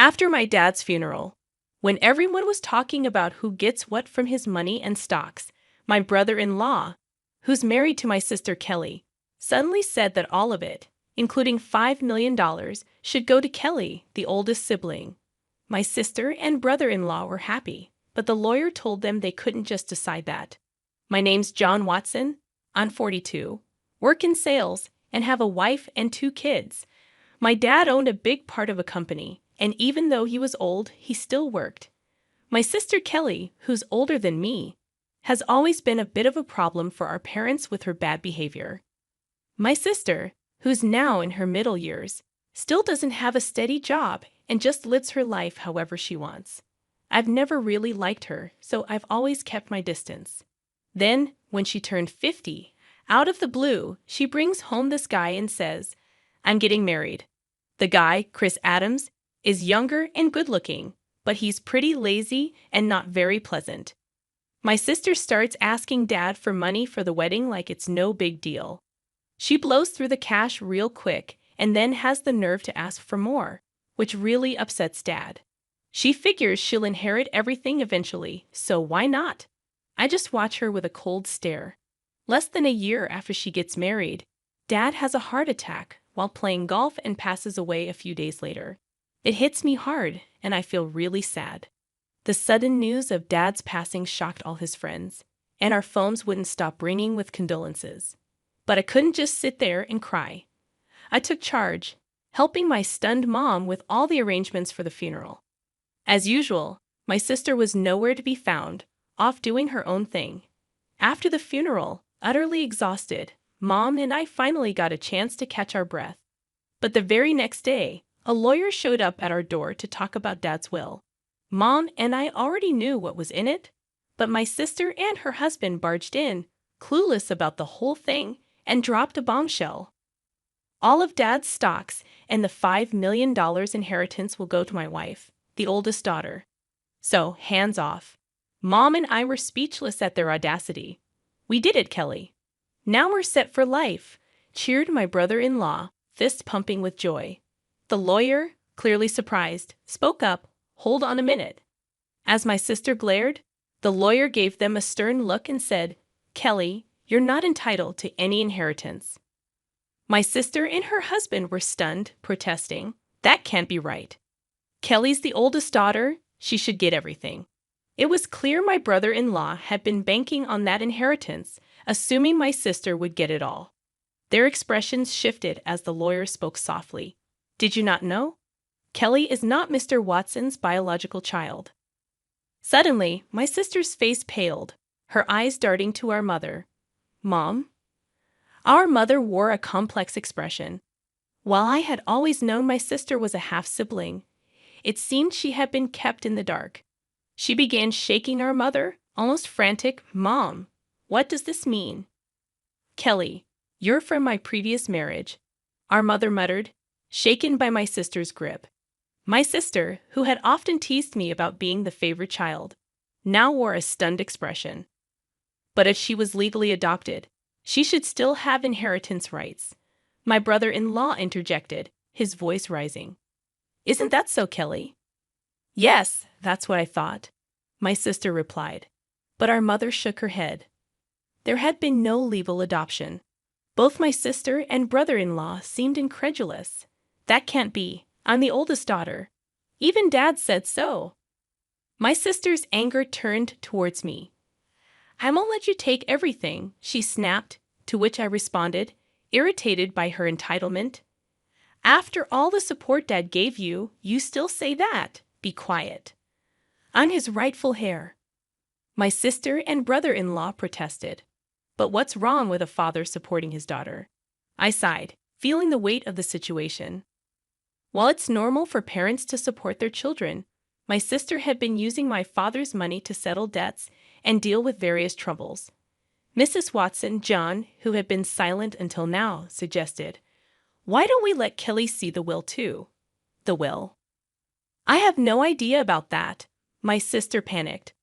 After my dad's funeral, when everyone was talking about who gets what from his money and stocks, my brother-in-law, who's married to my sister Kelly, suddenly said that all of it, including $5 million, should go to Kelly, the oldest sibling. My sister and brother-in-law were happy, but the lawyer told them they couldn't just decide that. My name's John Watson. I'm 42, work in sales, and have a wife and 2 kids. My dad owned a big part of a company, and even though he was old, he still worked. My sister Kelly, who's older than me, has always been a bit of a problem for our parents with her bad behavior. My sister, who's now in her middle years, still doesn't have a steady job and just lives her life however she wants. I've never really liked her, so I've always kept my distance. Then, when she turned 50, out of the blue, she brings home this guy and says, "I'm getting married." The guy, Chris Adams, is younger and good-looking, but he's pretty lazy and not very pleasant. My sister starts asking Dad for money for the wedding like it's no big deal. She blows through the cash real quick and then has the nerve to ask for more, which really upsets Dad. She figures she'll inherit everything eventually, so why not? I just watch her with a cold stare. Less than a year after she gets married, Dad has a heart attack while playing golf and passes away a few days later. It hits me hard, and I feel really sad. The sudden news of Dad's passing shocked all his friends, and our phones wouldn't stop ringing with condolences. But I couldn't just sit there and cry. I took charge, helping my stunned mom with all the arrangements for the funeral. As usual, my sister was nowhere to be found, off doing her own thing. After the funeral, utterly exhausted, Mom and I finally got a chance to catch our breath. But the very next day, a lawyer showed up at our door to talk about Dad's will. Mom and I already knew what was in it, but my sister and her husband barged in, clueless about the whole thing, and dropped a bombshell. All of Dad's stocks and the $5 million inheritance will go to my wife, the oldest daughter. So, hands off. Mom and I were speechless at their audacity. "We did it, Kelly. Now we're set for life," cheered my brother-in-law, fist pumping with joy. The lawyer, clearly surprised, spoke up, "Hold on a minute." As my sister glared, the lawyer gave them a stern look and said, "Kelly, you're not entitled to any inheritance." My sister and her husband were stunned, protesting, "That can't be right. Kelly's the oldest daughter, she should get everything." It was clear my brother-in-law had been banking on that inheritance, assuming my sister would get it all. Their expressions shifted as the lawyer spoke softly. "Did you not know? Kelly is not Mr. Watson's biological child." Suddenly, my sister's face paled, her eyes darting to our mother. "Mom?" Our mother wore a complex expression. While I had always known my sister was a half-sibling, it seemed she had been kept in the dark. She began shaking our mother, almost frantic. "Mom, what does this mean?" "Kelly, you're from my previous marriage," our mother muttered, shaken by my sister's grip. My sister, who had often teased me about being the favorite child, now wore a stunned expression. "But if she was legally adopted, she should still have inheritance rights," my brother-in-law interjected, his voice rising. "Isn't that so, Kelly?" "Yes, that's what I thought," my sister replied. But our mother shook her head. There had been no legal adoption. Both my sister and brother-in-law seemed incredulous. "That can't be. I'm the oldest daughter. Even Dad said so." My sister's anger turned towards me. "I won't let you take everything," she snapped, to which I responded, irritated by her entitlement. "After all the support Dad gave you, you still say that? Be quiet." "I'm his rightful heir." My sister and brother-in-law protested. But what's wrong with a father supporting his daughter? I sighed, feeling the weight of the situation. While it's normal for parents to support their children, my sister had been using my father's money to settle debts and deal with various troubles. Mrs. Watson, John, who had been silent until now, suggested, "Why don't we let Kelly see the will too?" "The will?" "I have no idea about that," my sister panicked,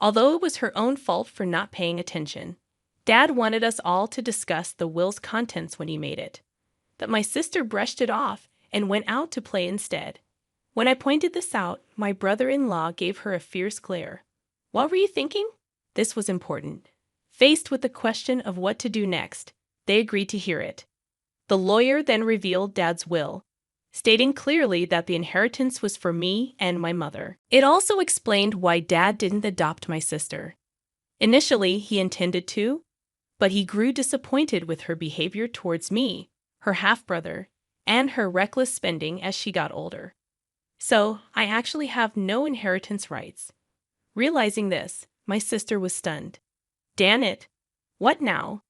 although it was her own fault for not paying attention. Dad wanted us all to discuss the will's contents when he made it. But my sister brushed it off and went out to play instead. When I pointed this out, my brother-in-law gave her a fierce glare. What were you thinking? This was important. Faced with the question of what to do next, they agreed to hear it. The lawyer then revealed Dad's will, stating clearly that the inheritance was for me and my mother. It also explained why Dad didn't adopt my sister. Initially, he intended to, but he grew disappointed with her behavior towards me, her half-brother, and her reckless spending as she got older. So, I actually have no inheritance rights. Realizing this, my sister was stunned. Damn it! What now?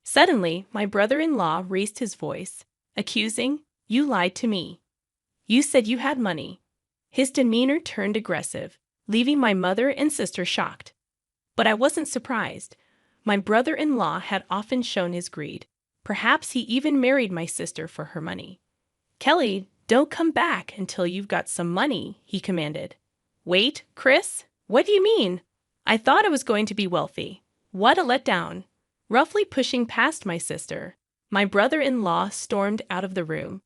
Suddenly, my brother-in-law raised his voice, accusing, "You lied to me. You said you had money." His demeanor turned aggressive, leaving my mother and sister shocked. But I wasn't surprised. My brother-in-law had often shown his greed. Perhaps he even married my sister for her money. "Kelly, don't come back until you've got some money," he commanded. "Wait, Chris? What do you mean? I thought I was going to be wealthy. What a letdown." Roughly pushing past my sister, my brother-in-law stormed out of the room.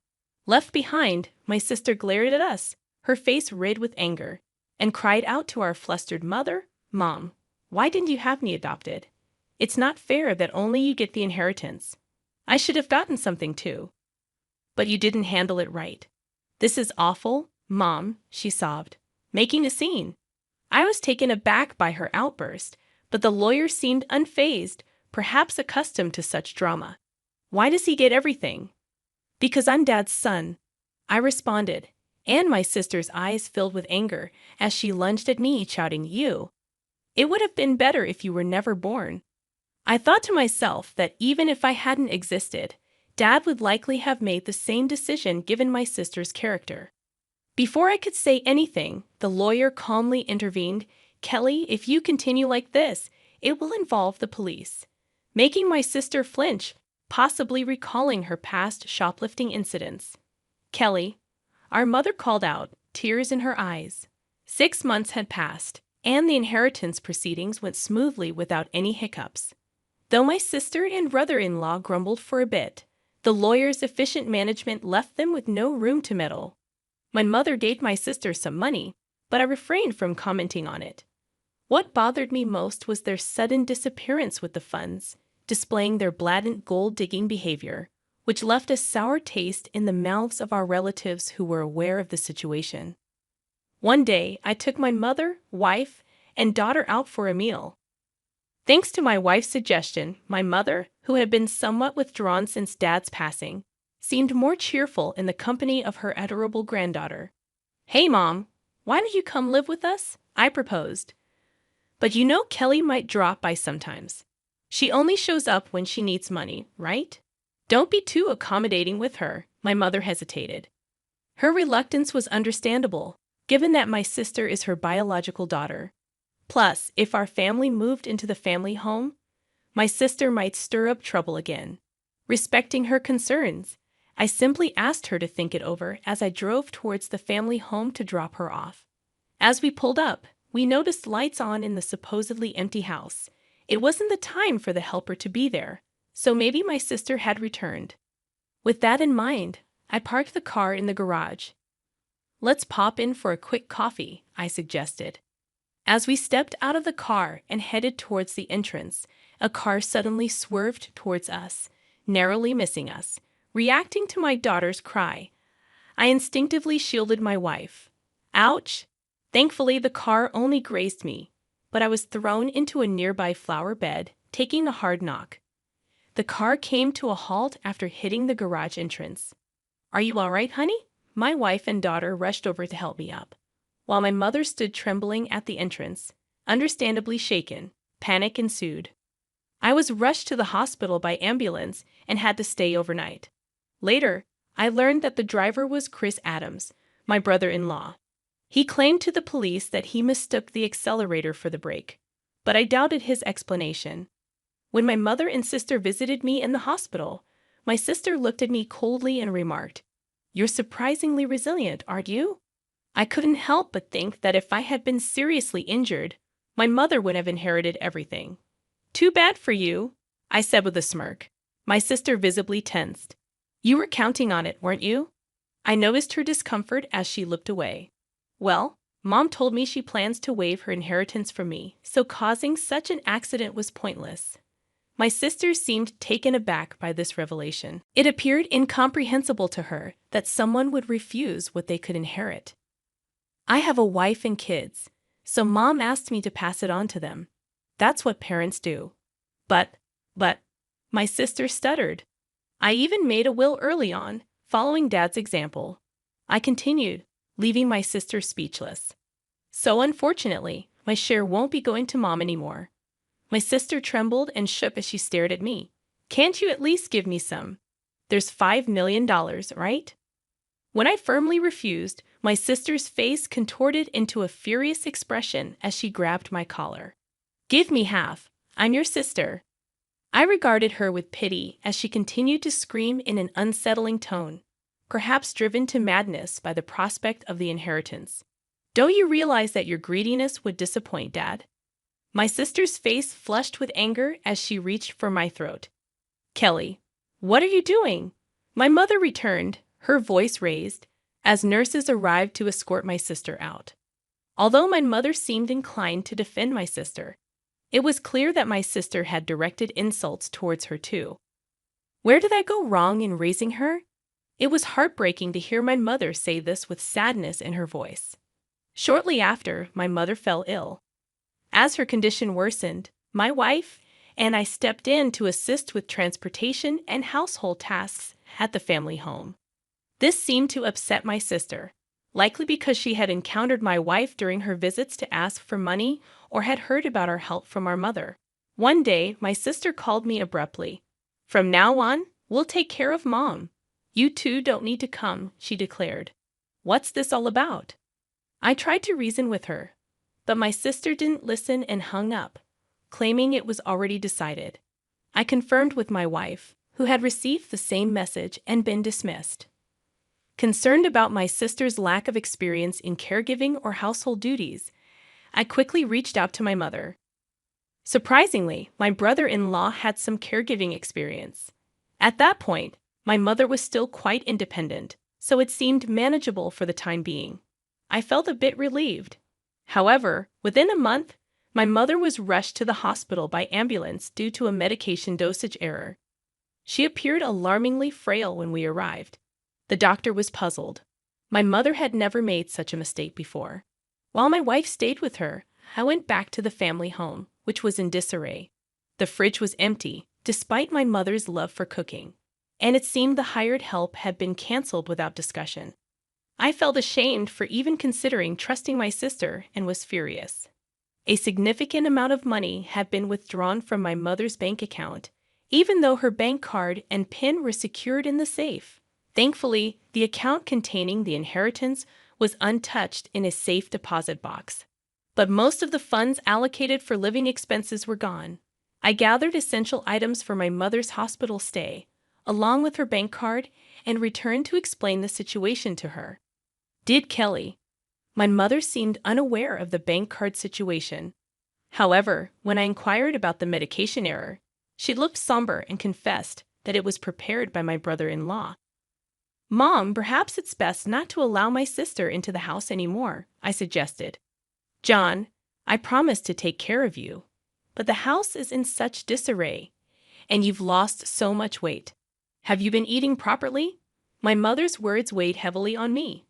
Left behind, my sister glared at us, her face red with anger, and cried out to our flustered mother, "Mom, why didn't you have me adopted? It's not fair that only you get the inheritance. I should have gotten something too. But you didn't handle it right. This is awful, Mom," she sobbed, making a scene. I was taken aback by her outburst, but the lawyer seemed unfazed, perhaps accustomed to such drama. "Why does he get everything?" "Because I'm Dad's son," I responded, and my sister's eyes filled with anger as she lunged at me, shouting, "You! It would have been better if you were never born." I thought to myself that even if I hadn't existed, Dad would likely have made the same decision given my sister's character. Before I could say anything, the lawyer calmly intervened. "Kelly, if you continue like this, it will involve the police," making my sister flinch, possibly recalling her past shoplifting incidents. "Kelly," our mother called out, tears in her eyes. 6 months had passed, and the inheritance proceedings went smoothly without any hiccups. Though my sister and brother-in-law grumbled for a bit, the lawyer's efficient management left them with no room to meddle. My mother gave my sister some money, but I refrained from commenting on it. What bothered me most was their sudden disappearance with the funds, displaying their blatant gold-digging behavior, which left a sour taste in the mouths of our relatives who were aware of the situation. One day, I took my mother, wife, and daughter out for a meal. Thanks to my wife's suggestion, my mother, who had been somewhat withdrawn since Dad's passing, seemed more cheerful in the company of her adorable granddaughter. "Hey, Mom, why don't you come live with us?" I proposed. "But you know Kelly might drop by sometimes. She only shows up when she needs money, right? Don't be too accommodating with her," my mother hesitated. Her reluctance was understandable, given that my sister is her biological daughter. Plus, if our family moved into the family home, my sister might stir up trouble again. Respecting her concerns, I simply asked her to think it over as I drove towards the family home to drop her off. As we pulled up, we noticed lights on in the supposedly empty house. It wasn't the time for the helper to be there, so maybe my sister had returned. With that in mind, I parked the car in the garage. "Let's pop in for a quick coffee," I suggested. As we stepped out of the car and headed towards the entrance, a car suddenly swerved towards us, narrowly missing us. Reacting to my daughter's cry, I instinctively shielded my wife. Ouch! Thankfully, the car only grazed me, but I was thrown into a nearby flower bed, taking a hard knock. The car came to a halt after hitting the garage entrance. "Are you all right, honey?" My wife and daughter rushed over to help me up, while my mother stood trembling at the entrance, understandably shaken. Panic ensued. I was rushed to the hospital by ambulance and had to stay overnight. Later, I learned that the driver was Chris Adams, my brother-in-law. He claimed to the police that he mistook the accelerator for the brake, but I doubted his explanation. When my mother and sister visited me in the hospital, my sister looked at me coldly and remarked, "You're surprisingly resilient, aren't you?" I couldn't help but think that if I had been seriously injured, my mother would have inherited everything. "Too bad for you," I said with a smirk. My sister visibly tensed. "You were counting on it, weren't you?" I noticed her discomfort as she looked away. Well, Mom told me she plans to waive her inheritance from me, so causing such an accident was pointless. My sister seemed taken aback by this revelation. It appeared incomprehensible to her that someone would refuse what they could inherit. I have a wife and kids, so Mom asked me to pass it on to them. That's what parents do. But, my sister stuttered. I even made a will early on, following Dad's example. I continued, leaving my sister speechless. So unfortunately, my share won't be going to Mom anymore. My sister trembled and shook as she stared at me. Can't you at least give me some? There's $5 million, right? When I firmly refused, my sister's face contorted into a furious expression as she grabbed my collar. Give me half. I'm your sister. I regarded her with pity as she continued to scream in an unsettling tone, perhaps driven to madness by the prospect of the inheritance. Don't you realize that your greediness would disappoint, Dad? My sister's face flushed with anger as she reached for my throat. Kelly, what are you doing? My mother returned, her voice raised, as nurses arrived to escort my sister out. Although my mother seemed inclined to defend my sister, it was clear that my sister had directed insults towards her too. Where did I go wrong in raising her? It was heartbreaking to hear my mother say this with sadness in her voice. Shortly after, my mother fell ill. As her condition worsened, my wife and I stepped in to assist with transportation and household tasks at the family home. This seemed to upset my sister, likely because she had encountered my wife during her visits to ask for money or had heard about our help from our mother. One day, my sister called me abruptly. From now on, we'll take care of Mom. You two don't need to come, she declared. What's this all about? I tried to reason with her, but my sister didn't listen and hung up, claiming it was already decided. I confirmed with my wife, who had received the same message and been dismissed. Concerned about my sister's lack of experience in caregiving or household duties, I quickly reached out to my mother. Surprisingly, my brother-in-law had some caregiving experience. At that point, my mother was still quite independent, so it seemed manageable for the time being. I felt a bit relieved. However, within a month, my mother was rushed to the hospital by ambulance due to a medication dosage error. She appeared alarmingly frail when we arrived. The doctor was puzzled. My mother had never made such a mistake before. While my wife stayed with her, I went back to the family home, which was in disarray. The fridge was empty, despite my mother's love for cooking, and it seemed the hired help had been canceled without discussion. I felt ashamed for even considering trusting my sister and was furious. A significant amount of money had been withdrawn from my mother's bank account, even though her bank card and PIN were secured in the safe. Thankfully, the account containing the inheritance was untouched in a safe deposit box. But most of the funds allocated for living expenses were gone. I gathered essential items for my mother's hospital stay, along with her bank card, and returned to explain the situation to her. Did Kelly? My mother seemed unaware of the bank card situation. However, when I inquired about the medication error, she looked somber and confessed that it was prepared by my brother-in-law. Mom, perhaps it's best not to allow my sister into the house anymore, I suggested. John, I promised to take care of you, but the house is in such disarray, and you've lost so much weight. Have you been eating properly? My mother's words weighed heavily on me.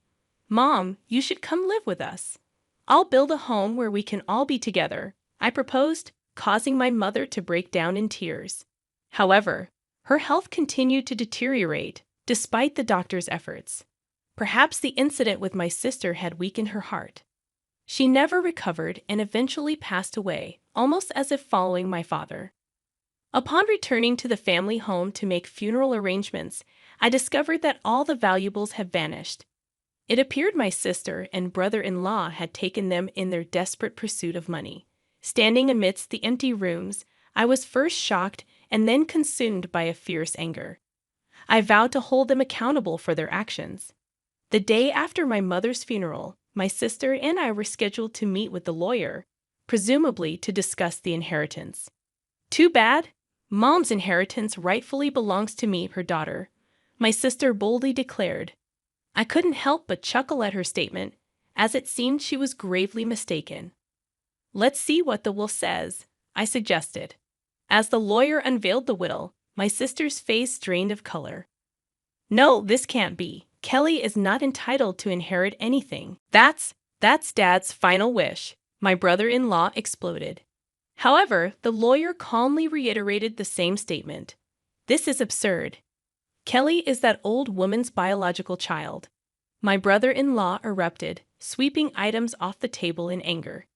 Mom, you should come live with us. I'll build a home where we can all be together, I proposed, causing my mother to break down in tears. However, her health continued to deteriorate, despite the doctor's efforts. Perhaps the incident with my sister had weakened her heart. She never recovered and eventually passed away, almost as if following my father. Upon returning to the family home to make funeral arrangements, I discovered that all the valuables had vanished. It appeared my sister and brother-in-law had taken them in their desperate pursuit of money. Standing amidst the empty rooms, I was first shocked and then consumed by a fierce anger. I vowed to hold them accountable for their actions. The day after my mother's funeral, my sister and I were scheduled to meet with the lawyer, presumably to discuss the inheritance. Too bad. Mom's inheritance rightfully belongs to me, her daughter, my sister boldly declared. I couldn't help but chuckle at her statement, as it seemed she was gravely mistaken. Let's see what the will says, I suggested. As the lawyer unveiled the will, my sister's face drained of color. No, this can't be. Kelly is not entitled to inherit anything. That's Dad's final wish, my brother-in-law exploded. However, the lawyer calmly reiterated the same statement. This is absurd. Kelly is that old woman's biological child. My brother-in-law erupted, sweeping items off the table in anger.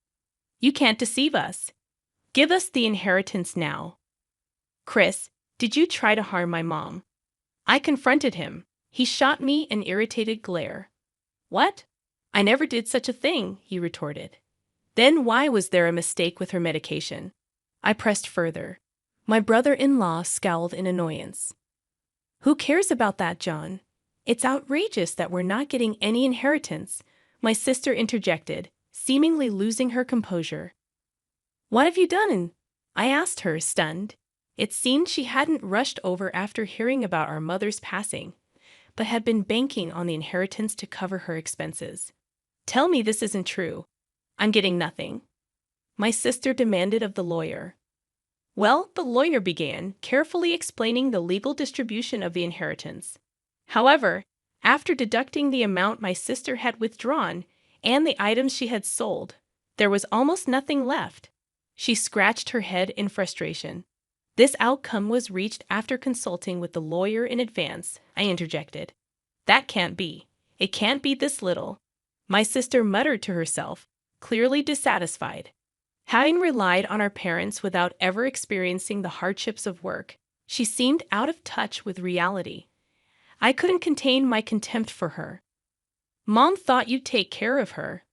You can't deceive us. Give us the inheritance now. Chris, did you try to harm my mom? I confronted him. He shot me an irritated glare. What? I never did such a thing, he retorted. Then why was there a mistake with her medication? I pressed further. My brother-in-law scowled in annoyance. Who cares about that, John? It's outrageous that we're not getting any inheritance, my sister interjected, seemingly losing her composure. What have you done? I asked her, stunned. It seemed she hadn't rushed over after hearing about our mother's passing, but had been banking on the inheritance to cover her expenses. Tell me this isn't true. I'm getting nothing. My sister demanded of the lawyer. Well, the lawyer began, carefully explaining the legal distribution of the inheritance. However, after deducting the amount my sister had withdrawn and the items she had sold, there was almost nothing left. She scratched her head in frustration. This outcome was reached after consulting with the lawyer in advance, I interjected. That can't be. It can't be this little. My sister muttered to herself, clearly dissatisfied. Having relied on our parents without ever experiencing the hardships of work, she seemed out of touch with reality. I couldn't contain my contempt for her. Mom thought you'd take care of her,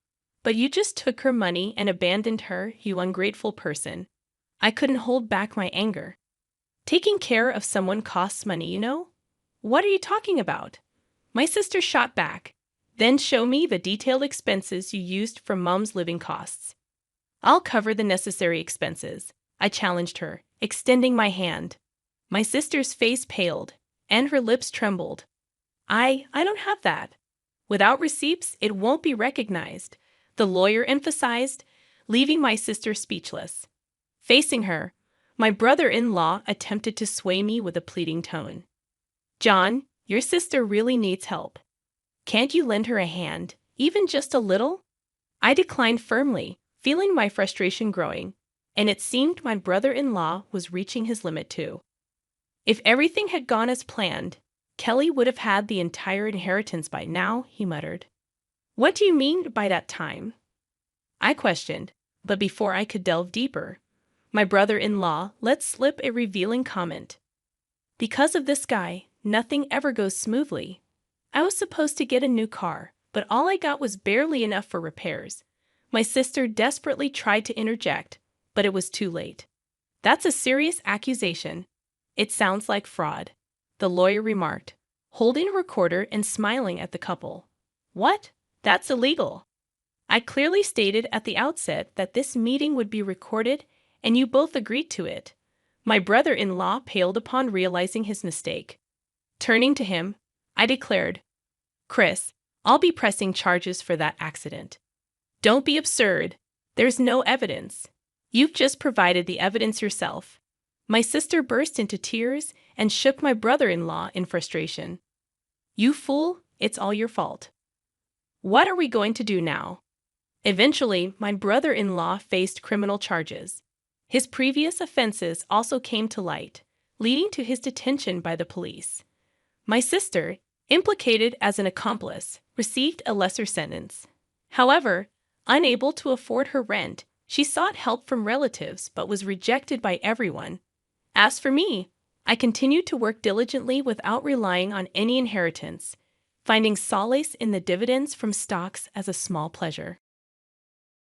but you just took her money and abandoned her, you ungrateful person. I couldn't hold back my anger. Taking care of someone costs money, you know? What are you talking about? My sister shot back. Then show me the detailed expenses you used for Mom's living costs. I'll cover the necessary expenses, I challenged her, extending my hand. My sister's face paled, and her lips trembled. I don't have that. Without receipts, it won't be recognized, the lawyer emphasized, leaving my sister speechless. Facing her, my brother-in-law attempted to sway me with a pleading tone. John, your sister really needs help. Can't you lend her a hand, even just a little? I declined firmly, feeling my frustration growing, and it seemed my brother-in-law was reaching his limit too. If everything had gone as planned, Kelly would have had the entire inheritance by now, he muttered. What do you mean by that time? I questioned, but before I could delve deeper, my brother-in-law let slip a revealing comment. Because of this guy, nothing ever goes smoothly. I was supposed to get a new car, but all I got was barely enough for repairs. My sister desperately tried to interject, but it was too late. That's a serious accusation. It sounds like fraud, the lawyer remarked, holding a recorder and smiling at the couple. What? That's illegal. I clearly stated at the outset that this meeting would be recorded, and you both agreed to it. My brother-in-law paled upon realizing his mistake. Turning to him, I declared, Chris, I'll be pressing charges for that accident. Don't be absurd. There's no evidence. You've just provided the evidence yourself. My sister burst into tears and shook my brother-in-law in frustration. You fool, it's all your fault. What are we going to do now? Eventually, my brother-in-law faced criminal charges. His previous offenses also came to light, leading to his detention by the police. My sister, implicated as an accomplice, received a lesser sentence. However, unable to afford her rent, she sought help from relatives but was rejected by everyone. As for me, I continued to work diligently without relying on any inheritance, finding solace in the dividends from stocks as a small pleasure.